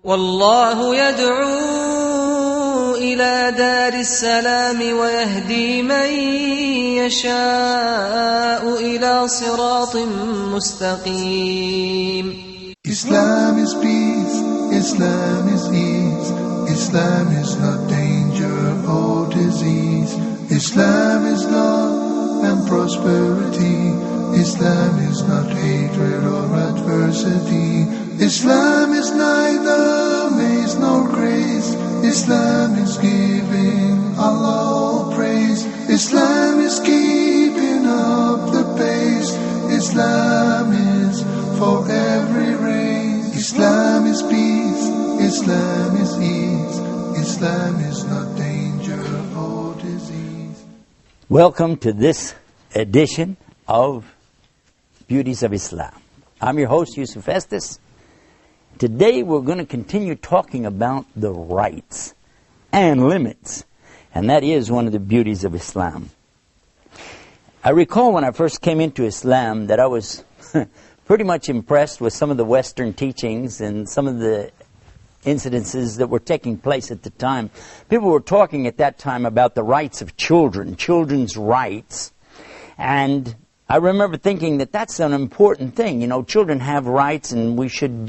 والله يدعو إلى دار السلام ويهدي من يشاء إلى صراط مستقيم. Islam is peace, Islam is ease, Islam is not danger or disease, Islam is love and prosperity, Islam is not hatred or adversity, Islam is neither maze nor grace, Islam is giving Allah all praise, Islam is keeping up the pace, Islam is for every race, Islam is peace, Islam is ease, Islam is not danger or disease. Welcome to this edition of Beauties of Islam. I'm your host, Yusuf Estes. Today we're going to continue talking about the rights and limits, and that is one of the beauties of Islam. I recall when I first came into Islam that I was pretty much impressed with some of the Western teachings and some of the incidences that were taking place at the time. People were talking at that time about the rights of children, children's rights, and I remember thinking that that's an important thing. You know, children have rights, and we should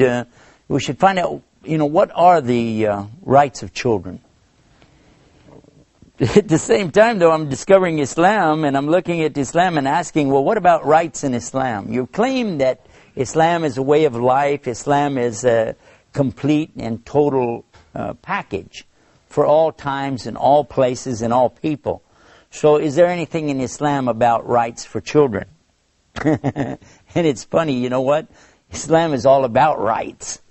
find out, what are the rights of children. At the same time, though, I'm discovering Islam, and I'm looking at Islam and asking, well, what about rights in Islam? You claim that Islam is a way of life, Islam is a complete and total package for all times and all places and all people. So is there anything in Islam about rights for children? And it's funny, you know what? Islam is all about rights.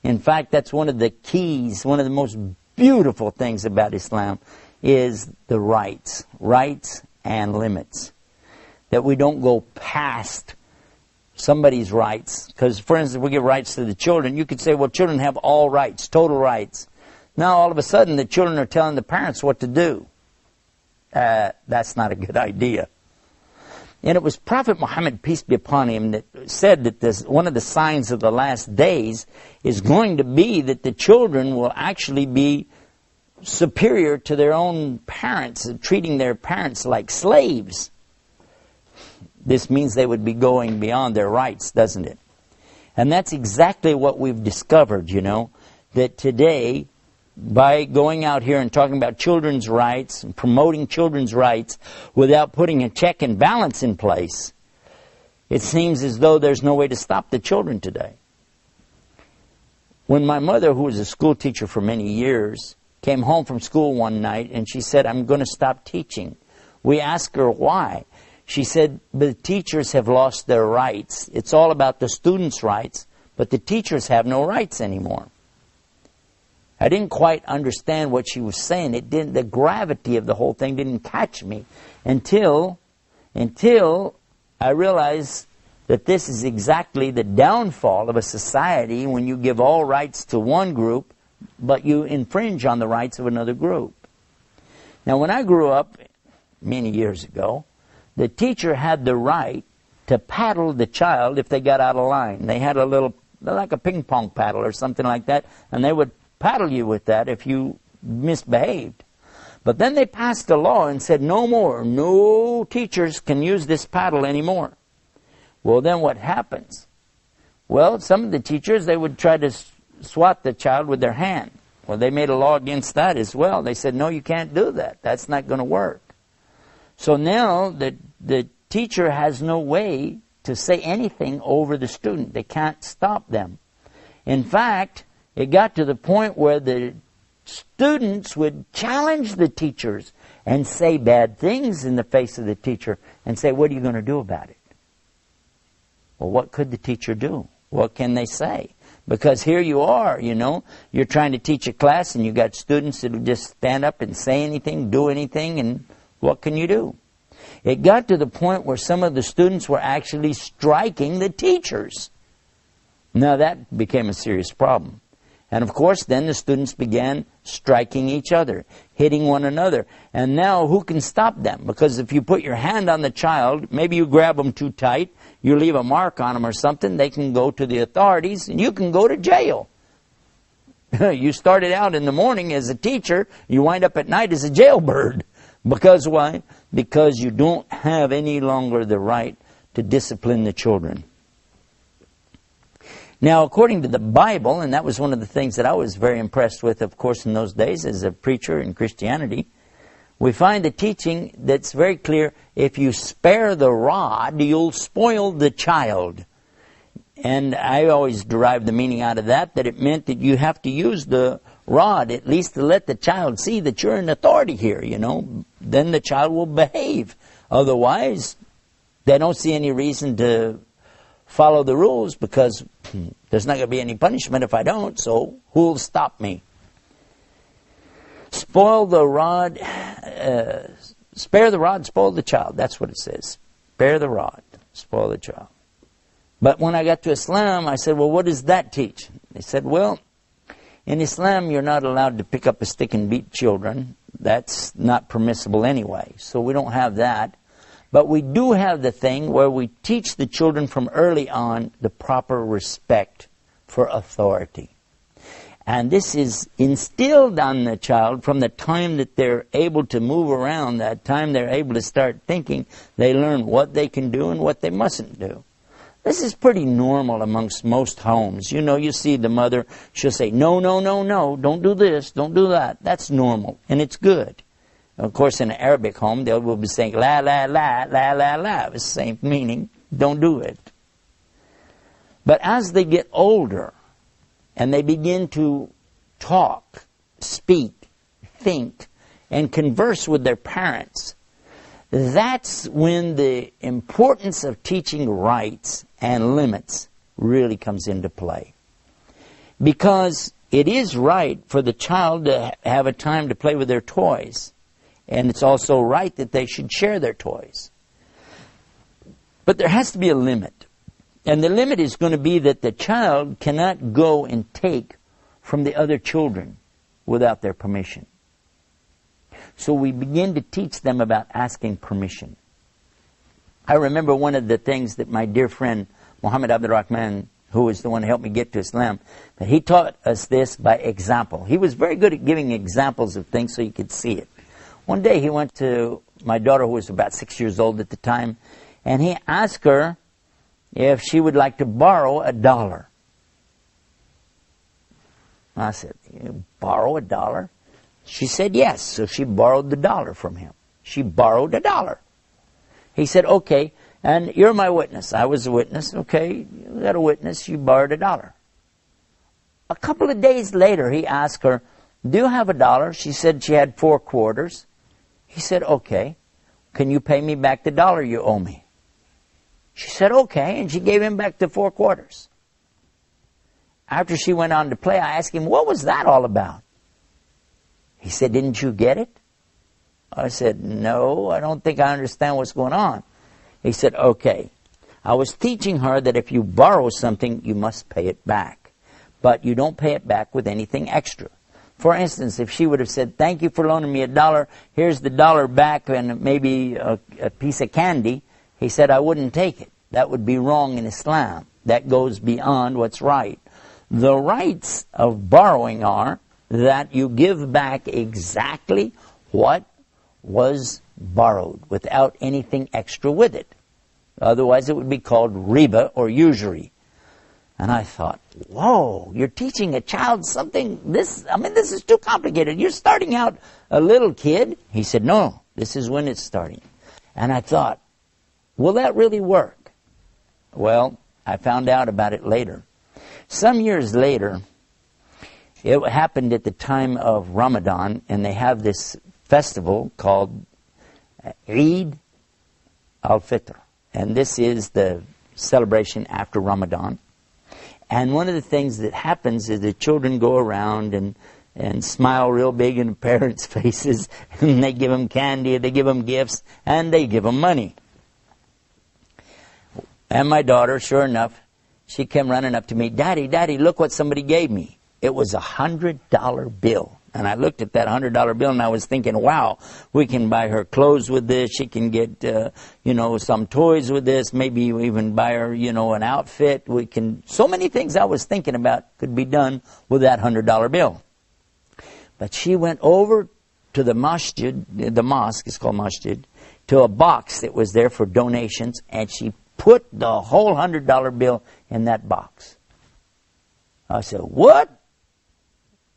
In fact, that's one of the keys, one of the most beautiful things about Islam is the rights and limits. That we don't go past somebody's rights. Because, for instance, we give rights to the children. You could say, well, children have all rights, total rights. Now, all of a sudden, the children are telling the parents what to do. That's not a good idea. And it was Prophet Muhammad, peace be upon him, that said that one of the signs of the last days is going to be that the children will actually be superior to their own parents, treating their parents like slaves. This means they would be going beyond their rights, doesn't it? And that's exactly what we've discovered, that today, by going out here and talking about children's rights and promoting children's rights without putting a check and balance in place, it seems as though there's no way to stop the children today. When my mother, who was a school teacher for many years, came home from school one night and she said, I'm going to stop teaching. We asked her why. She said, the teachers have lost their rights. It's all about the students' rights, but the teachers have no rights anymore. I didn't quite understand what she was saying. The gravity of the whole thing didn't catch me until I realized that this is exactly the downfall of a society when you give all rights to one group, but you infringe on the rights of another group. Now, when I grew up many years ago, the teacher had the right to paddle the child if they got out of line. They had a little, like a ping pong paddle or something like that, and they would paddle you with that if you misbehaved. But then they passed a law and said no teachers can use this paddle anymore. Well, then what happens? Well, some of the teachers, they would try to swat the child with their hand. Well, they made a law against that as well. They said, no, you can't do that. That's not going to work. So now the teacher has no way to say anything over the student. They can't stop them. In fact, it got to the point where the students would challenge the teachers and say bad things in the face of the teacher and say, what are you going to do about it? Well, what could the teacher do? What can they say? Because here you are, you're trying to teach a class and you got students that will just stand up and say anything, do anything, and what can you do? It got to the point where some of the students were actually striking the teachers. Now that became a serious problem. And of course, then the students began striking each other, hitting one another. And now who can stop them? Because if you put your hand on the child, maybe you grab them too tight, you leave a mark on them or something, they can go to the authorities and you can go to jail. You started out in the morning as a teacher, you wind up at night as a jailbird. Because why? Because you don't have any longer the right to discipline the children. Now, according to the Bible, and that was one of the things that I was very impressed with, of course, in those days as a preacher in Christianity, we find the teaching that's very clear: if you spare the rod, you'll spoil the child. And I always derived the meaning out of that it meant that you have to use the rod at least to let the child see that you're in authority here, Then the child will behave. Otherwise, they don't see any reason to follow the rules, because there's not going to be any punishment if I don't, so who'll stop me? Spoil the rod, spare the rod, spoil the child. That's what it says. Spare the rod, spoil the child. But when I got to Islam, I said, well, what does that teach? They said, well, in Islam, you're not allowed to pick up a stick and beat children. That's not permissible anyway, so we don't have that. But we do have the thing where we teach the children from early on the proper respect for authority. And this is instilled on the child from the time that they're able to move around, that time they're able to start thinking. They learn what they can do and what they mustn't do. This is pretty normal amongst most homes. You see the mother, she'll say, no, no, no, no, don't do this, don't do that. That's normal, and it's good. Of course, in an Arabic home, they will be saying, la, la, la, la, la, la. It's the same meaning. Don't do it. But as they get older, and they begin to talk, speak, think, and converse with their parents, that's when the importance of teaching rights and limits really comes into play. Because it is right for the child to have a time to play with their toys. And it's also right that they should share their toys. But there has to be a limit. And the limit is going to be that the child cannot go and take from the other children without their permission. So we begin to teach them about asking permission. I remember one of the things that my dear friend Muhammad Abdul Rahman, who was the one who helped me get to Islam, that he taught us this by example. He was very good at giving examples of things so you could see it. One day he went to my daughter, who was about 6 years old at the time, and he asked her if she would like to borrow $1. I said, "You borrow $1?" She said yes, so she borrowed the $1 from him. She borrowed $1. He said, okay, and you're my witness. I was a witness. Okay, you got a witness, you borrowed $1. A couple of days later, he asked her, do you have $1? She said she had 4 quarters. He said, okay, can you pay me back the $1 you owe me? She said, okay, and she gave him back the 4 quarters. After she went on to play, I asked him, what was that all about? He said, didn't you get it? I said, no, I don't think I understand what's going on. He said, okay, I was teaching her that if you borrow something, you must pay it back. But you don't pay it back with anything extra. For instance, if she would have said, thank you for loaning me $1, here's the $1 back and maybe a piece of candy, he said, I wouldn't take it. That would be wrong in Islam. That goes beyond what's right. The rights of borrowing are that you give back exactly what was borrowed without anything extra with it. Otherwise it would be called riba or usury. And I thought, whoa, you're teaching a child something, this is too complicated. You're starting out a little kid. He said, no, this is when it's starting. And I thought, will that really work? Well, I found out about it later. Some years later, it happened at the time of Ramadan, and they have this festival called Eid al-Fitr. And this is the celebration after Ramadan. And one of the things that happens is the children go around and smile real big in the parents' faces, and they give them candy, they give them gifts, and they give them money. And my daughter, sure enough, she came running up to me, Daddy, Daddy, look what somebody gave me. It was $100 bill. And I looked at that $100 bill and I was thinking, wow, we can buy her clothes with this. She can get, some toys with this. Maybe we even buy her, an outfit. So many things I was thinking about could be done with that $100 bill. But she went over to the masjid, the mosque, it's called masjid, to a box that was there for donations, and she put the whole $100 bill in that box. I said, what?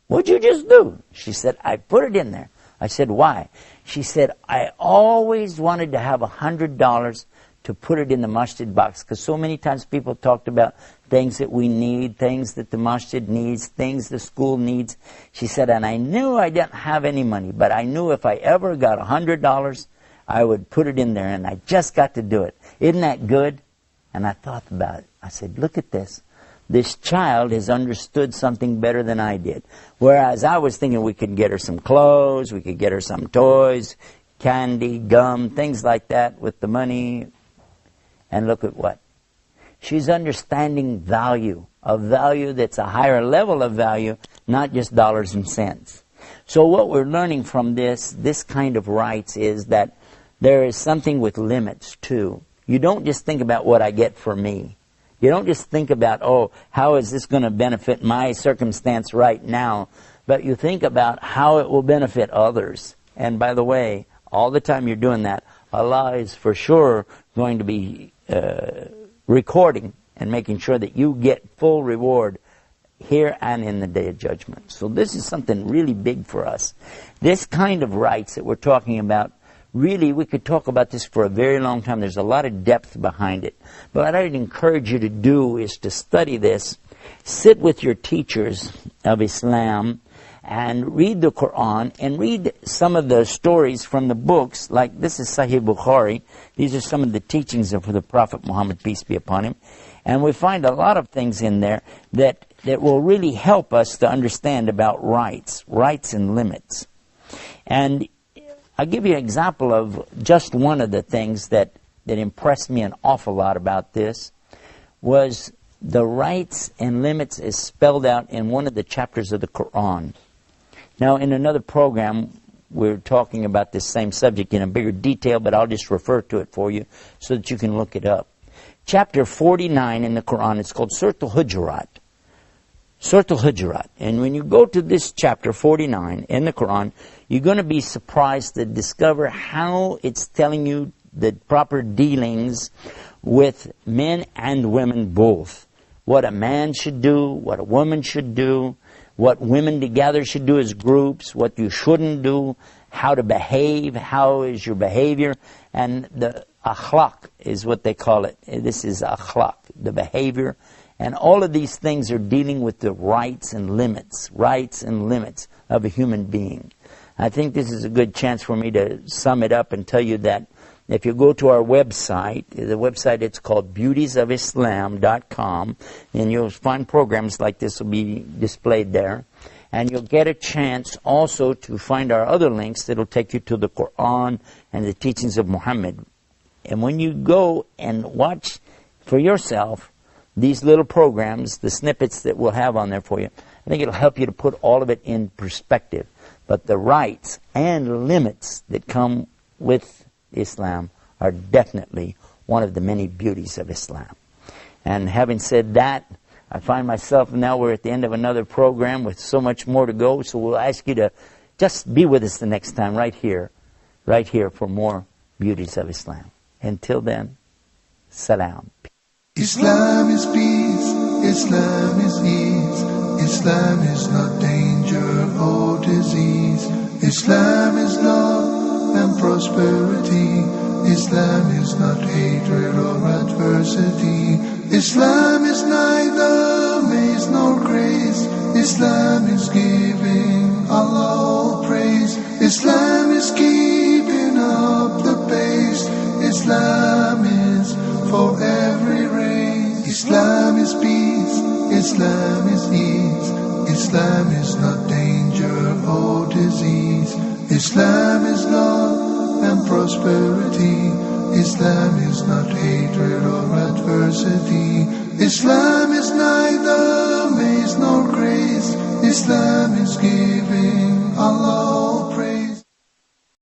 What'd you just do? She said, I put it in there. I said, why? She said, I always wanted to have $100 to put it in the masjid box, because so many times people talked about things that we need, things that the masjid needs, things the school needs. She said, and I knew I didn't have any money, but I knew if I ever got $100, I would put it in there, and I just got to do it. Isn't that good? And I thought about it. I said, look at this. This child has understood something better than I did. Whereas I was thinking we could get her some clothes, we could get her some toys, candy, gum, things like that with the money. And look at what? She's understanding value, a value that's a higher level of value, not just dollars and cents. So what we're learning from this kind of rights, is that there is something with limits too. You don't just think about what I get for me. You don't just think about, how is this going to benefit my circumstance right now? But you think about how it will benefit others. And by the way, all the time you're doing that, Allah is for sure going to be recording and making sure that you get full reward here and in the Day of Judgment. So this is something really big for us. This kind of rights that we're talking about, really, we could talk about this for a very long time. There's a lot of depth behind it. But what I'd encourage you to do is to study this. Sit with your teachers of Islam and read the Quran and read some of the stories from the books. Like this is Sahih Bukhari. These are some of the teachings of the Prophet Muhammad, peace be upon him. And we find a lot of things in there that will really help us to understand about rights and limits. And I'll give you an example of just one of the things that impressed me an awful lot about this, was the rights and limits is spelled out in one of the chapters of the Quran. Now, in another program, we're talking about this same subject in a bigger detail, but I'll just refer to it for you so that you can look it up. Chapter 49 in the Quran, it's called Surah Al-Hujurat. Surah Al-Hujurat. And when you go to this chapter 49 in the Quran, you're going to be surprised to discover how it's telling you the proper dealings with men and women both. What a man should do, what a woman should do, what women together should do as groups, what you shouldn't do, how to behave, how is your behavior, and the akhlaq is what they call it. This is akhlaq, the behavior. And all of these things are dealing with the rights and limits of a human being. I think this is a good chance for me to sum it up and tell you that if you go to our website, the website it's called beautiesofislam.com, and you'll find programs like this will be displayed there. And you'll get a chance also to find our other links that will take you to the Quran and the teachings of Muhammad. And when you go and watch for yourself these little programs, the snippets that we'll have on there for you, I think it'll help you to put all of it in perspective. But the rights and limits that come with Islam are definitely one of the many beauties of Islam. And having said that, I find myself now we're at the end of another program with so much more to go, so we'll ask you to just be with us the next time right here for more beauties of Islam. Until then, salam. Islam is peace, Islam is ease, Islam is not danger or disease, Islam is love and prosperity, Islam is not hatred or adversity, Islam is neither maze nor grace, Islam is giving Allah all praise, Islam is keeping up the pace, Islam is for every race. Islam is peace, Islam is ease, Islam is not danger or disease, Islam is love and prosperity, Islam is not hatred or adversity, Islam is neither maze nor grace, Islam is giving. Allah